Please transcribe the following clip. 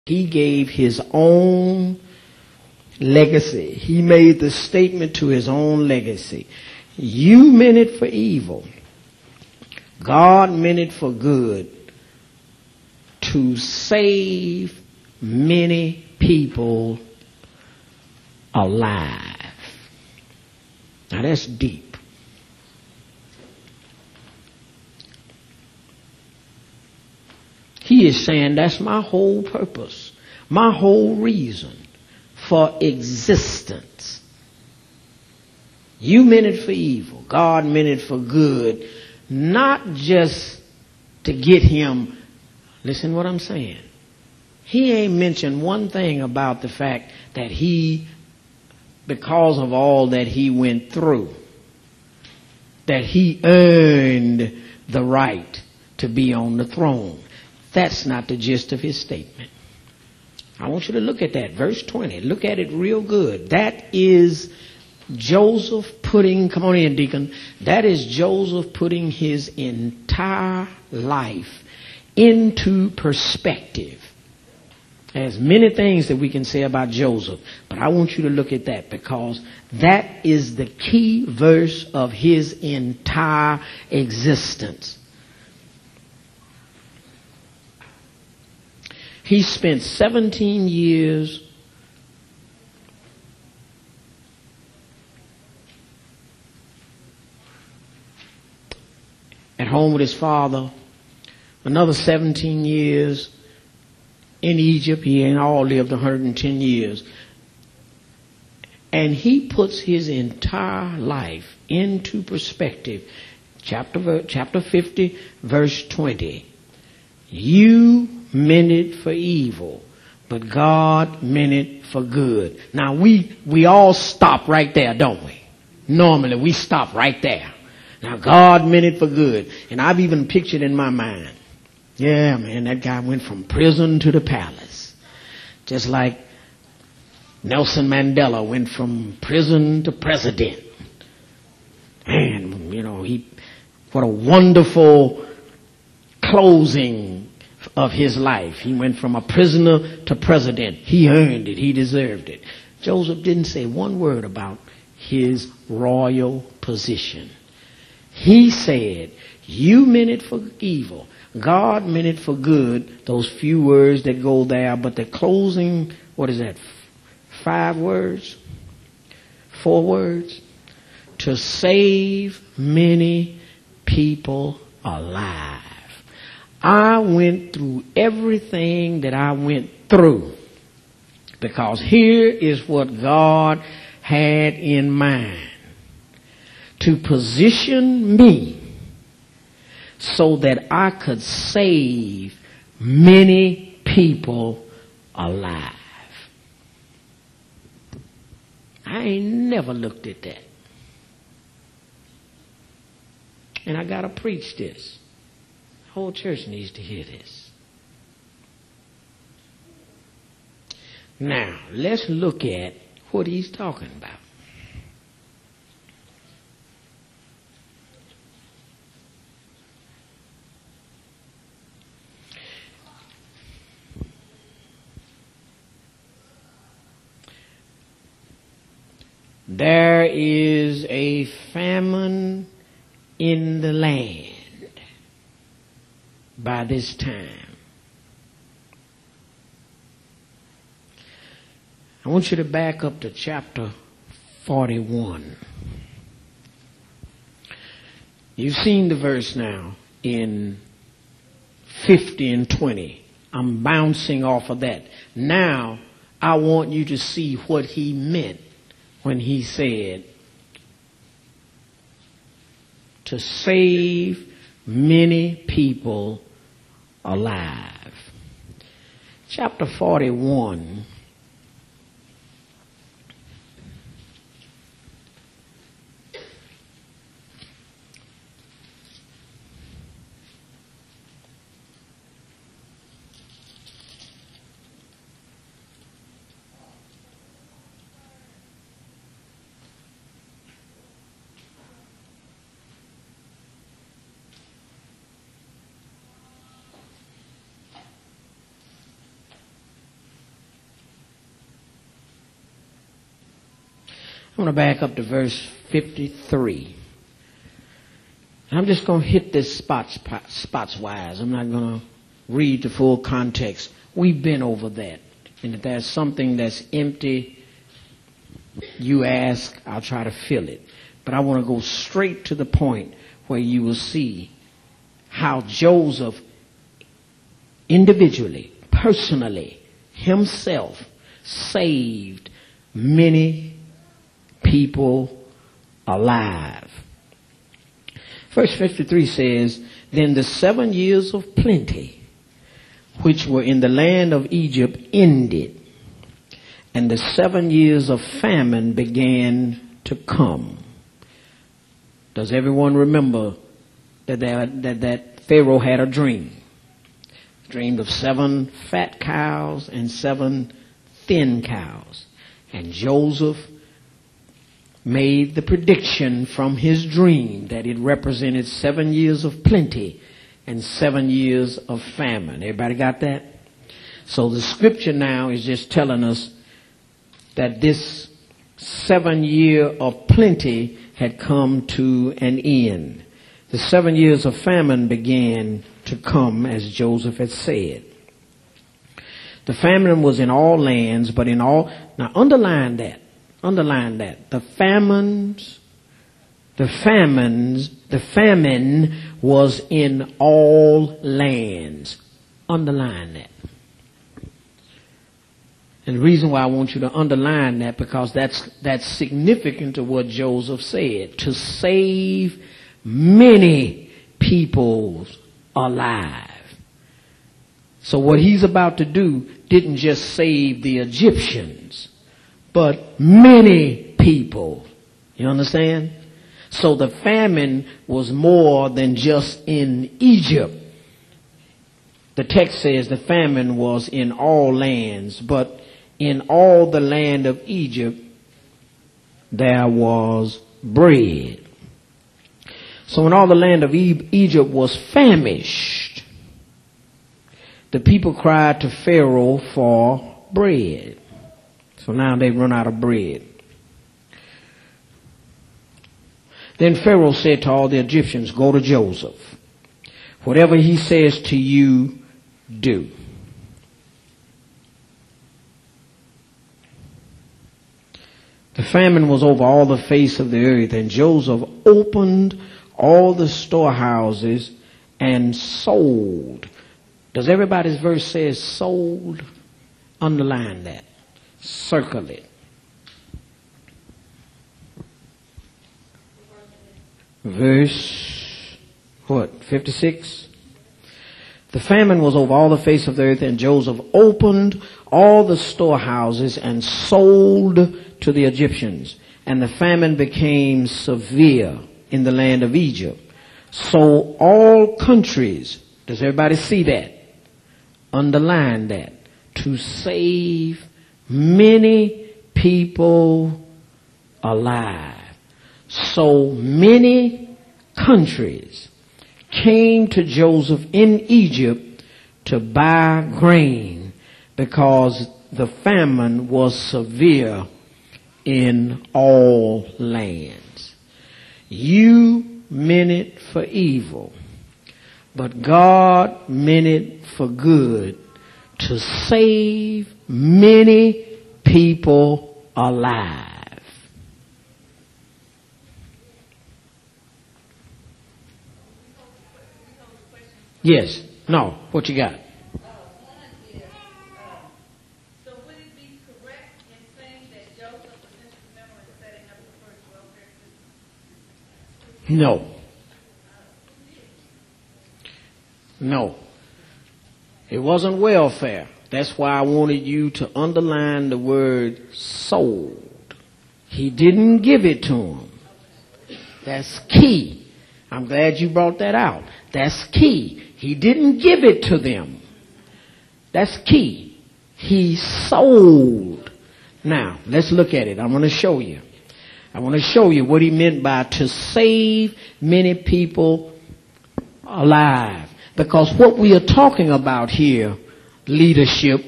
He gave his own legacy. He made the statement to his own legacy. You meant it for evil. God meant it for good, to save many people alive. Now that's deep. He is saying that's my whole purpose, my whole reason for existence. You meant it for evil. God meant it for good, not just to get him. Listen what I'm saying. He ain't mentioned one thing about the fact that he, because of all that he went through, that he earned the right to be on the throne. That's not the gist of his statement. I want you to look at that. Verse 20. Look at it real good. That is Joseph putting, come on in, deacon. That is Joseph putting his entire life into perspective. There's many things that we can say about Joseph, but I want you to look at that because that is the key verse of his entire existence. He spent 17 years at home with his father, another 17 years in Egypt. He in all lived 110 years. And he puts his entire life into perspective. Chapter 50, verse 20. You meant it for evil, but God meant it for good. Now we all stop right there, don't we? Normally we stop right there. Now God meant it for good. And I've even pictured in my mind, yeah, man, that guy went from prison to the palace. Just like Nelson Mandela went from prison to president. Man, you know, what a wonderful closing of his life. He went from a prisoner to president. He earned it. He deserved it. Joseph didn't say one word about his royal position. He said, you meant it for evil. God meant it for good. Those few words that go there, but the closing, what is that? 5 words? 4 words? To save many people alive. I went through everything that I went through because here is what God had in mind. To position me so that I could save many people alive. I ain't never looked at that. And I got to preach this. The whole church needs to hear this. Now, let's look at what he's talking about. There is a famine in the land by this time. I want you to back up to chapter 41. You've seen the verse now in 50 and 20. I'm bouncing off of that. Now, I want you to see what he meant when he said to save many people alive. Chapter 41. I'm going to back up to verse 53. I'm just going to hit this spots wise. I'm not going to read the full context. We've been over that. And if there's something that's empty, you ask, I'll try to fill it. But I want to go straight to the point where you will see how Joseph individually, personally, himself saved many people alive. Verse 53 says, then the 7 years of plenty which were in the land of Egypt ended, and the 7 years of famine began to come. Does everyone remember that Pharaoh had a dream? Dreamed of 7 fat cows and 7 thin cows. And Joseph made the prediction from his dream that it represented 7 years of plenty and 7 years of famine. Everybody got that? So the scripture now is just telling us that this 7 year of plenty had come to an end. The 7 years of famine began to come, as Joseph had said. The famine was in all lands, but in all, now underline that. The famine was in all lands. Underline that. And the reason why I want you to underline that, because that's significant to what Joseph said. To save many people alive. So what he's about to do didn't just save the Egyptians, but many people. You understand? So the famine was more than just in Egypt. The text says the famine was in all lands, but in all the land of Egypt there was bread. So in all the land of Egypt was famished. The people cried to Pharaoh for bread. So now they've run out of bread. Then Pharaoh said to all the Egyptians, go to Joseph. Whatever he says to you, do. The famine was over all the face of the earth, and Joseph opened all the storehouses and sold. Does everybody's verse say sold? Underline that. Circle it. Verse, 56? The famine was over all the face of the earth, and Joseph opened all the storehouses and sold to the Egyptians. And the famine became severe in the land of Egypt. So all countries, does everybody see that? Underline that. To save many people alive. So many countries came to Joseph in Egypt to buy grain because the famine was severe in all lands. You meant it for evil, but God meant it for good to save many people alive. Yes. No. What you got? So would it be correct in saying that Joseph was instrumental in setting up the first welfare system? No. No. It wasn't welfare. That's why I wanted you to underline the word sold. He didn't give it to him. That's key. I'm glad you brought that out. That's key. He didn't give it to them. That's key. He sold. Now, let's look at it. I'm going to show you. I want to show you what he meant by to save many people alive. Because what we are talking about here, leadership,